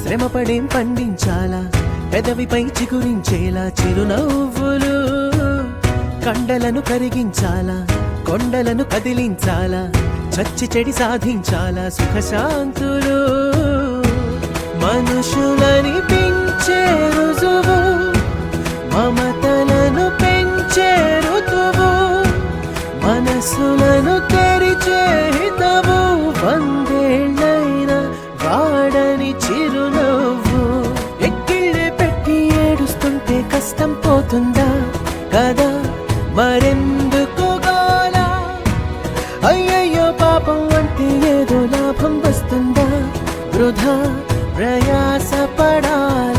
శ్రమపడేం పండించాలా, పెదవిపై చిగురించేలా చిరునవ్వులు. కండలను కరిగించాలా, కొండలను కదిలించాలా, చచ్చి చెడి సాధించాలా సుఖశాంతులు. మనుషులని పెంచే రుజువు, మమతలను పెంచే ఋతువు, మనసులను తెరిచే హితవు. వందేళ్ళైన వాడని చిరునవ్వు. ఎక్కిళ్ళే పెట్టి ఏడుస్తుంటే కష్టం పోతుందా కదా, మరెందుకు గోలా? అయ్యయ్యో పాపం అంటే ఏదో లాభం వస్తుందా? వృధా ప్రయాస పడాలి.